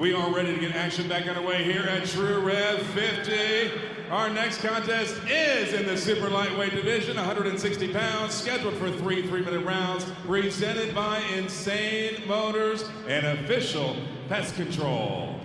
We are ready to get action back underway here at Tru Rev 50. Our next contest is in the super lightweight division, 160 pounds, scheduled for 3 3-minute rounds, presented by Insane Motors and official pest control.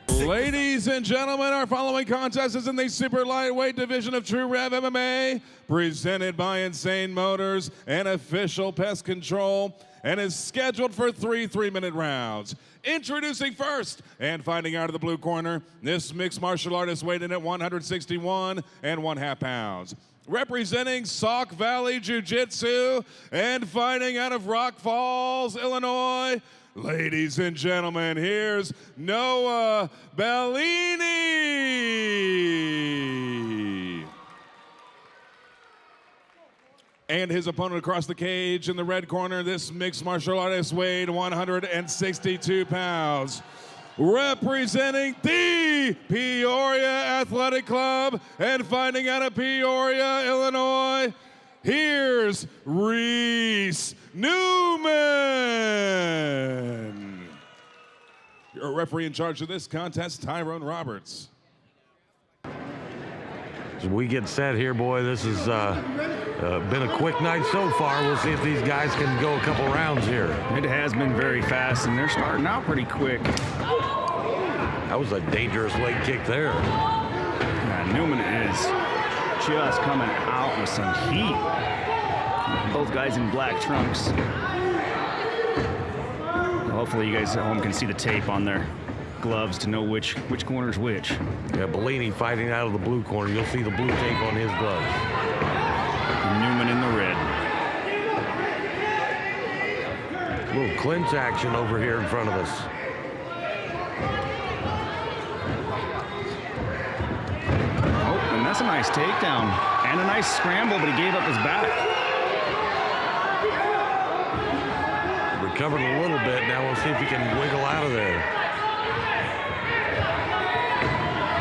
Ladies and gentlemen, our following contest is in the super lightweight division of Tru Rev MMA, presented by Insane Motors and official pest control, and is scheduled for 3 3-minute rounds. Introducing first and fighting out of the blue corner, this mixed martial artist weighed in at 161 1/2 pounds. Representing Sauk Valley Jiu-Jitsu and fighting out of Rock Falls, Illinois, ladies and gentlemen, here's Noah Bellini. And his opponent across the cage in the red corner, this mixed martial artist weighed 162 pounds. Representing the Peoria Athletic Club and fighting out of Peoria, Illinois, here's Reis Newman. Your referee in charge of this contest, Tyrone Roberts. As we get set here, boy, this has been a quick night so far. We'll see if these guys can go a couple rounds here. It has been very fast, and they're starting out pretty quick. That was a dangerous leg kick there. Yeah, Newman is just coming out with some heat. Both guys in black trunks. Hopefully you guys at home can see the tape on their gloves to know which corner's which. Yeah, Bellini fighting out of the blue corner. You'll see the blue tape on his gloves. And Newman in the red. A little clinch action over here in front of us. Oh, and that's a nice takedown. And a nice scramble, but he gave up his back. Recovered a little bit. Now we'll see if he can wiggle out of there.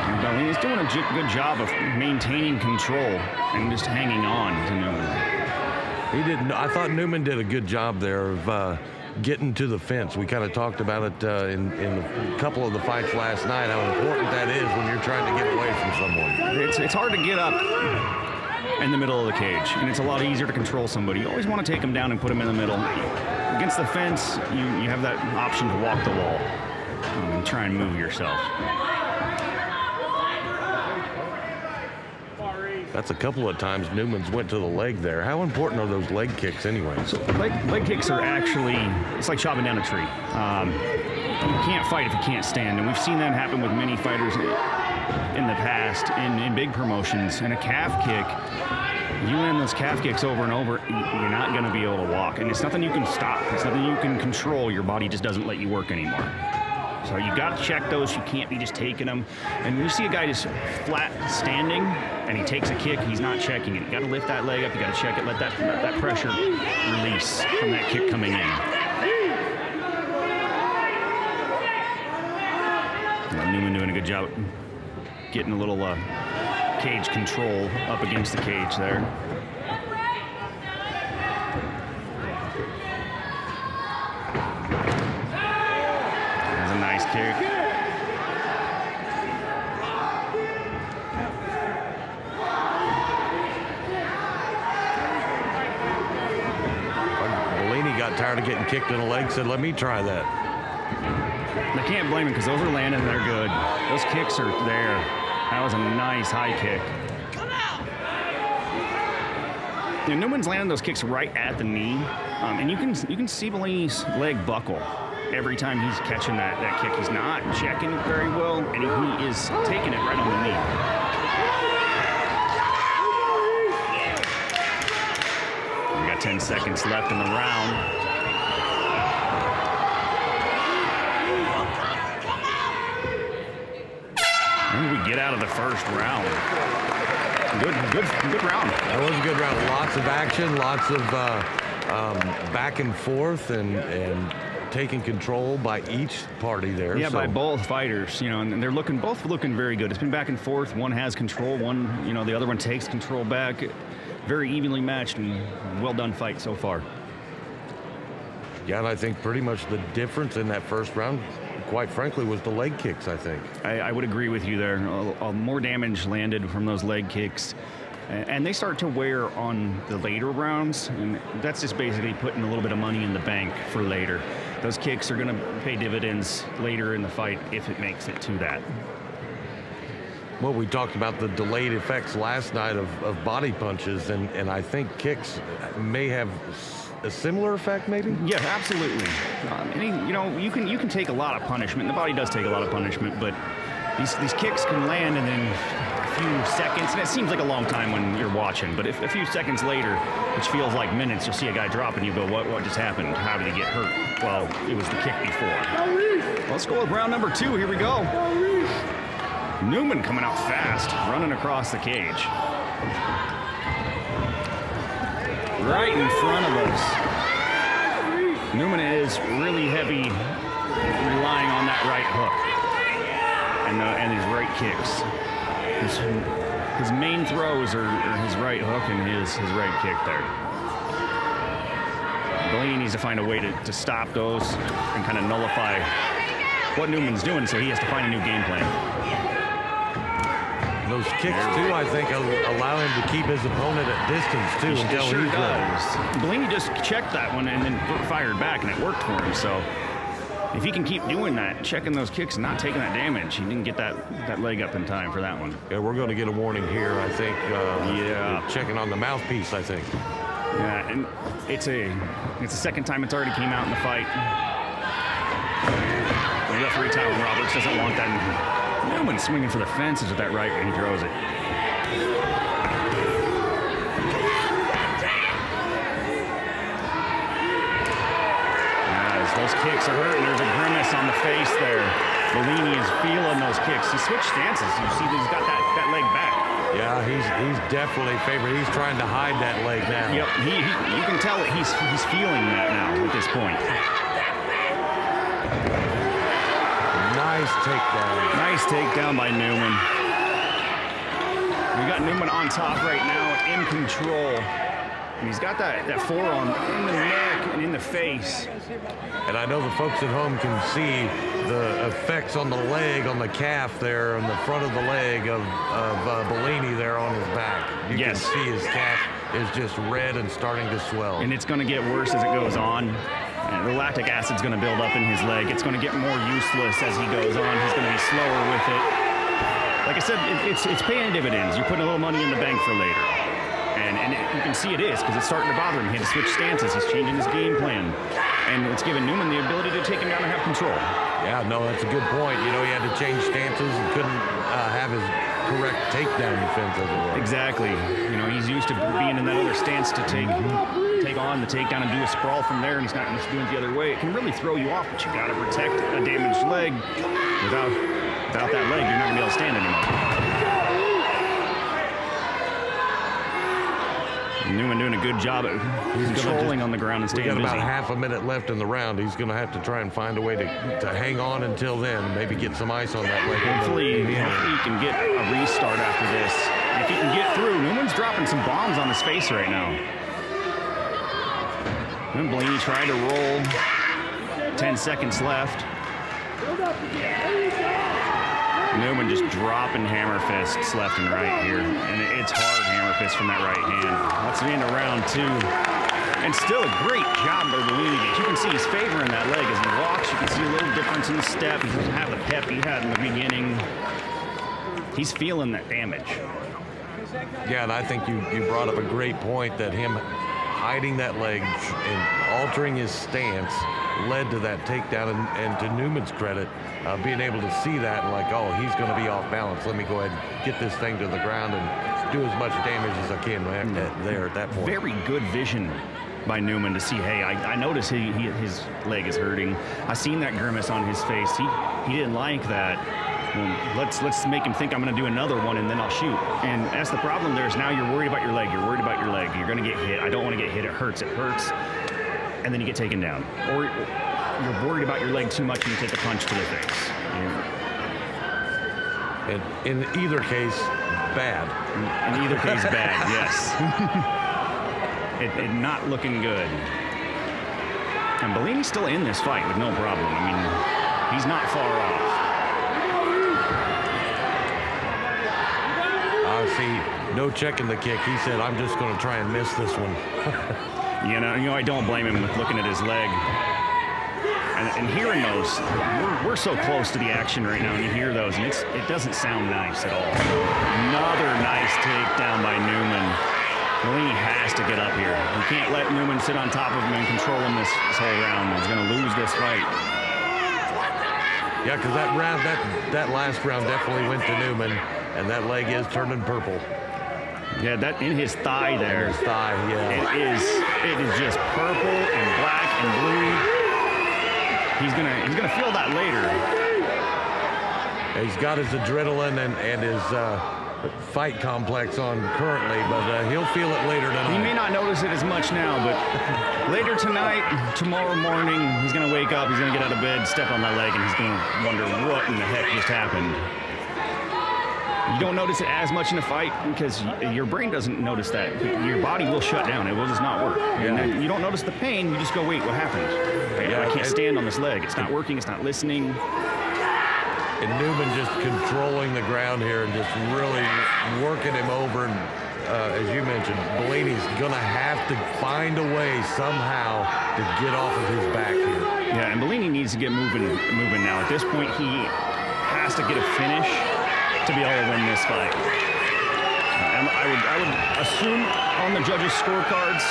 And Bellini's doing a good job of maintaining control and just hanging on to Newman. I thought Newman did a good job there of getting to the fence. We kind of talked about it in a couple of the fights last night, how important that is when you're trying to get away from someone. It's hard to get up in the middle of the cage, and it's a lot easier to control somebody. You always want to take them down and put them in the middle. Against the fence, you have that option to walk the wall and try and move yourself. That's a couple of times Newman's went to the leg there. How important are those leg kicks anyway? So leg kicks are actually, it's like chopping down a tree. You can't fight if you can't stand, and we've seen that happen with many fighters in the past in big promotions. And a calf kick, you land those calf kicks over and over, you're not going to be able to walk. And it's nothing you can stop. It's nothing you can control. Your body just doesn't let you work anymore. So you got to check those. You can't be just taking them. And when you see a guy just flat standing and he takes a kick, he's not checking it. You got to lift that leg up. You got to check it. Let that pressure release from that kick coming in. Newman doing a good job getting a little cage control up against the cage there. That's a nice kick. Bellini got tired of getting kicked in the leg, said, let me try that. I can't blame him because those are landing, they're good. Those kicks are there. That was a nice high kick. And Newman's landing those kicks right at the knee, and you can see Bellini's leg buckle every time he's catching that kick. He's not checking it very well, and he is taking it right on the knee. We got 10 seconds left in the round. And we get out of the first round. Good round. That was a good round. Lots of action, lots of back and forth, and taking control by each party there. Yeah, by both fighters, you know, and they're both looking very good. It's been back and forth. One has control, one, you know, the other one takes control back. very evenly matched and well done fight so far. Yeah, and I think pretty much the difference in that first round, quite frankly, was the leg kicks, I think. I would agree with you there. More damage landed from those leg kicks. And they start to wear on the later rounds, and that's just basically putting a little bit of money in the bank for later. Those kicks are going to pay dividends later in the fight if it makes it to that. Well, we talked about the delayed effects last night of body punches, and I think kicks may have a similar effect, maybe? Yeah, absolutely. You can take a lot of punishment. The body does take a lot of punishment, but these kicks can land and then a few seconds, and it seems like a long time when you're watching, but if a few seconds later, which feels like minutes, you'll see a guy drop and you go, what just happened? How did he get hurt? Well, it was the kick before. Let's go with round number 2. Here we go. Newman coming out fast, running across the cage. Right in front of us. Newman is really heavy, relying on that right hook and his right kicks. His main throws are his right hook and his right kick there. Bellini needs to find a way to stop those and kind of nullify what Newman's doing, so he has to find a new game plan. Those kicks, too, I think, allow him to keep his opponent at distance, too, until sure he's does. Bellini just checked that one and then fired back, and it worked for him. So if he can keep doing that, checking those kicks and not taking that damage, he didn't get that leg up in time for that one. Yeah, we're going to get a warning here, I think. Checking on the mouthpiece, I think. Yeah, and it's the second time it's already came out in the fight. The referee, Tyron Roberts, doesn't want that. Newman swinging for the fences with that right when he throws it. As those kicks are hurting, there's a grimace on the face there. Bellini is feeling those kicks. He switched stances. You see that he's got that leg back. Yeah, he's definitely favored. He's trying to hide that leg now. Yep, you can tell that he's feeling that now at this point. Nice takedown. Nice takedown by Newman. We got Newman on top right now, in control. And he's got that forearm in the neck and in the face. And I know the folks at home can see the effects on the leg, on the calf there, on the front of the leg of Bellini there on his back. You can see his calf is just red and starting to swell. And it's going to get worse as it goes on. And the lactic acid's going to build up in his leg. It's going to get more useless as he goes on. He's going to be slower with it. Like I said, it's paying dividends. You're putting a little money in the bank for later. And you can see it is, because it's starting to bother him. He had to switch stances. He's changing his game plan. And it's given Newman the ability to take him down and have control. Yeah, no, that's a good point. You know, he had to change stances and couldn't have his correct takedown defense, as it were. Exactly. You know, he's used to being in that other stance to take on the takedown and do a sprawl from there, and he's not used to doing it the other way. It can really throw you off, but you got to protect a damaged leg. Without that leg, you're not going to be able to stand anymore. Newman doing a good job at controlling on the ground and staying busy. We got about half a minute left in the round. He's going to have to try and find a way to hang on until then, maybe get some ice on that leg. Hopefully he can get a restart after this. And if he can get through, Newman's dropping some bombs on his face right now. And Bellini trying to roll. 10 seconds left. Newman just dropping hammer fists left and right here. And it's hard hammer fists from that right hand. That's the end of round 2. And still a great job by Bellini. You can see he's favoring that leg as he walks. You can see a little difference in the step. He doesn't have the pep he had in the beginning. He's feeling that damage. Yeah, and I think you brought up a great point that him hiding that leg and altering his stance led to that takedown, and to Newman's credit, being able to see that and like, oh, he's going to be off balance. Let me go ahead and get this thing to the ground and do as much damage as I can there at that point. Very good vision by Newman to see, hey, I notice his leg is hurting. I seen that grimace on his face. He didn't like that. Well, let's make him think I'm going to do another one and then I'll shoot. And that's the problem there is now you're worried about your leg. You're worried about your leg. You're going to get hit. I don't want to get hit. It hurts. It hurts. And then you get taken down. Or you're worried about your leg too much and you take a punch to the face. And in either case, bad. In either case, bad, yes. it not looking good. And Bellini's still in this fight with no problem. I mean, he's not far off. See, no checking the kick. He said, I'm just going to try and miss this one. You know, I don't blame him with looking at his leg. And hearing those, we're so close to the action right now, and you hear those, and it doesn't sound nice at all. Another nice takedown by Newman. Bellini has to get up here. You can't let Newman sit on top of him and control him this whole round. He's going to lose this fight. Yeah, because that last round definitely went to Newman, and that leg is turning purple. Yeah, that in his thigh there. In his thigh, yeah. It is just purple and black and blue. He's gonna feel that later. He's got his adrenaline and his fight complex on currently, but he'll feel it later tonight. He may not notice it as much now, but later tonight, tomorrow morning, he's gonna wake up, he's gonna get out of bed, step on that leg, and he's gonna wonder what in the heck just happened. You don't notice it as much in a fight because your brain doesn't notice that. Your body will shut down. It will just not work. Yeah. And you don't notice the pain. You just go, wait, what happened? I can't stand on this leg. It's not working. It's not listening. And Newman just controlling the ground here and just really working him over. And as you mentioned, Bellini's going to have to find a way somehow to get off of his back here. Yeah, and Bellini needs to get moving now. At this point, he has to get a finish to be able to win this fight. And I would assume on the judges' scorecards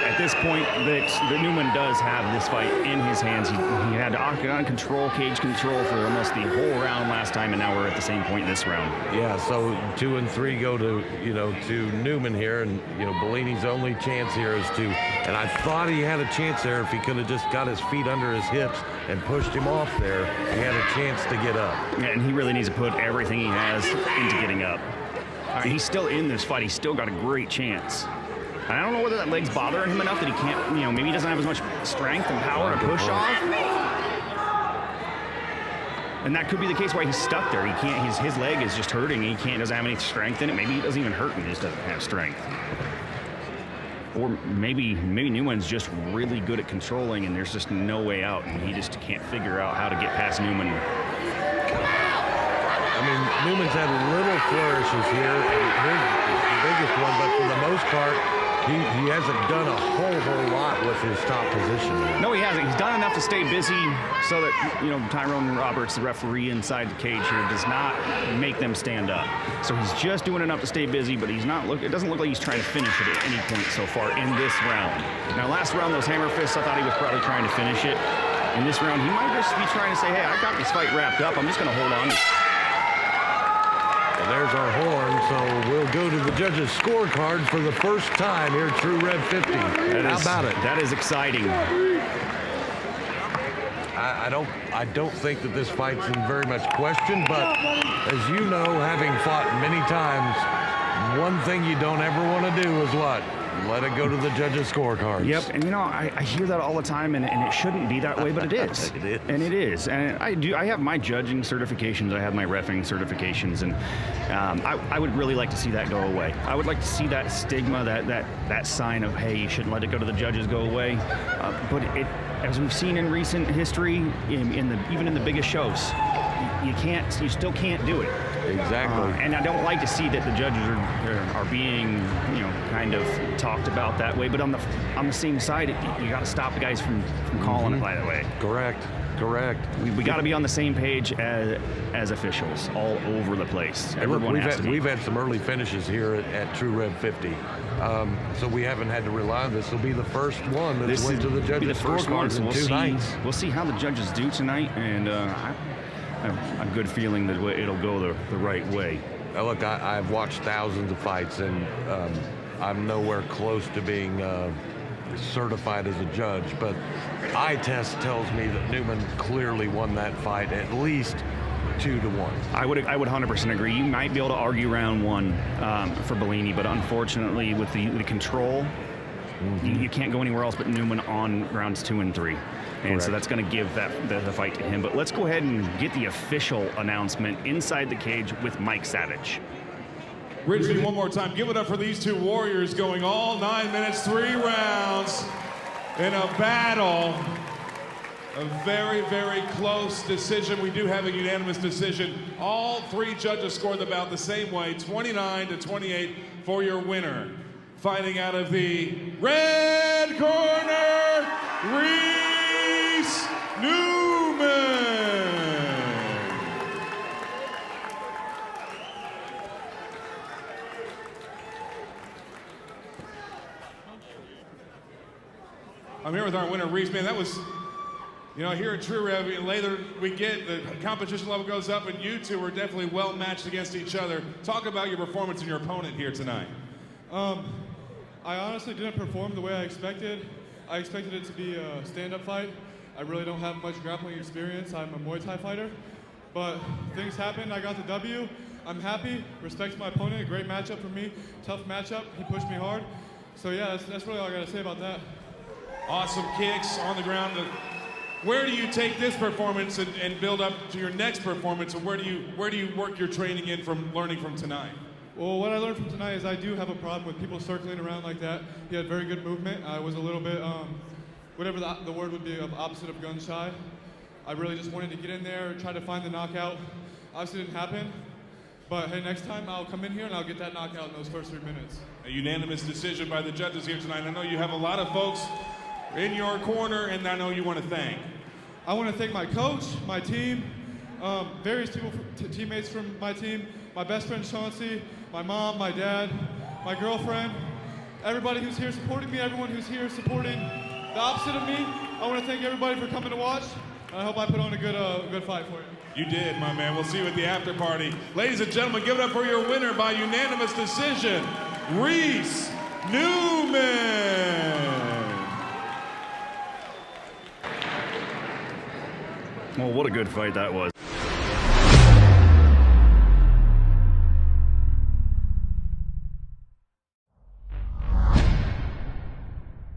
at this point that Newman does have this fight in his hands. He had octagon control, cage control for almost the whole round last time, and now we're at the same point this round. Yeah, so 2 and 3 go to Newman here, and Bellini's only chance here is to. And I thought he had a chance there if he could have just got his feet under his hips and pushed him off there. He had a chance to get up. Yeah, and he really needs to put everything he has into getting up. He's still in this fight. He's still got a great chance. And I don't know whether that leg's bothering him enough that he can't, maybe he doesn't have as much strength and power to push off. And that could be the case why he's stuck there. He can't, his leg is just hurting. He doesn't have any strength in it. Maybe he doesn't even hurt and he just doesn't have strength. Or maybe Newman's just really good at controlling and there's just no way out and he just can't figure out how to get past Newman. I mean, Newman's had little flourishes here. Here's the biggest one, but for the most part, he hasn't done a whole lot with his top position. No, he hasn't. He's done enough to stay busy so that, Tyrone Roberts, the referee inside the cage here, does not make them stand up. So he's just doing enough to stay busy, but he's not it doesn't look like he's trying to finish it at any point so far in this round. Now, last round, those hammer fists, I thought he was probably trying to finish it. In this round, he might just be trying to say, hey, I got this fight wrapped up. I'm just going to hold on. And there's our horn, so we'll go to the judges' scorecard for the first time here at Tru Rev 50. How about it? That is exciting. I don't think that this fight's in very much question, but as you know, having fought many times, one thing you don't ever want to do is what? Let it go to the judges' scorecards. Yep, and I hear that all the time, and it shouldn't be that way, but it is. It is. And it is. And I have my judging certifications, I have my reffing certifications, and I would really like to see that go away. I would like to see that stigma, that sign of, hey, you shouldn't let it go to the judges go away. But as we've seen in recent history, even in the biggest shows, you still can't do it. Exactly. And I don't like to see that the judges are being, kind of talked about that way. But on the same side, you got to stop the guys from calling it by the way. Correct. We got to be on the same page as officials all over the place. We've had some early finishes here at Tru Rev 50. So we haven't had to rely on this. This will be the first one that went to the judges' scorecards in 2 nights. We'll see how the judges do tonight, and I have a good feeling that it'll go the right way. Now look, I've watched thousands of fights, and I'm nowhere close to being certified as a judge, but eye test tells me that Newman clearly won that fight at least 2-1. I would 100% agree. You might be able to argue round 1 for Bellini, but unfortunately with the control, you can't go anywhere else but Newman on rounds 2 and 3. And so that's going to give the fight to him. But let's go ahead and get the official announcement inside the cage with Mike Savage. Ridgely, one more time. Give it up for these two warriors going all 9 minutes, 3 rounds in a battle. A very, very close decision. We do have a unanimous decision. All 3 judges scored the bout the same way, 29-28 for your winner. Fighting out of the red corner, Reis Newman. I'm here with our winner, Reis. Man, that was, you know, here at Tru Rev, later we get the competition level goes up, and you two were definitely well matched against each other. Talk about your performance and your opponent here tonight. I honestly didn't perform the way I expected. I expected it to be a stand-up fight. I really don't have much grappling experience. I'm a Muay Thai fighter. But things happened. I got the W. I'm happy. Respect to my opponent. A great matchup for me. Tough matchup. He pushed me hard. So yeah, that's really all I got to say about that. Awesome kicks on the ground. Where do you take this performance and build up to your next performance, and where do you work your training in from learning from tonight? Well, what I learned from tonight is I do have a problem with people circling around like that. He had very good movement. I was a little bit, whatever the word would be, opposite of gun shy. I really just wanted to get in there, try to find the knockout. Obviously didn't happen, but hey, next time I'll come in here and I'll get that knockout in those first 3 minutes. A unanimous decision by the judges here tonight. I know you have a lot of folks in your corner, and I know you want to thank. I want to thank my coach, my team, various people, teammates from my team, my best friend Chauncey, my mom, my dad, my girlfriend, everybody who's here supporting me, everyone who's here supporting the opposite of me. I want to thank everybody for coming to watch. I hope I put on a good fight for you. You did, my man. We'll see you at the after party. Ladies and gentlemen, give it up for your winner by unanimous decision, Reis Newman. Well, what a good fight that was.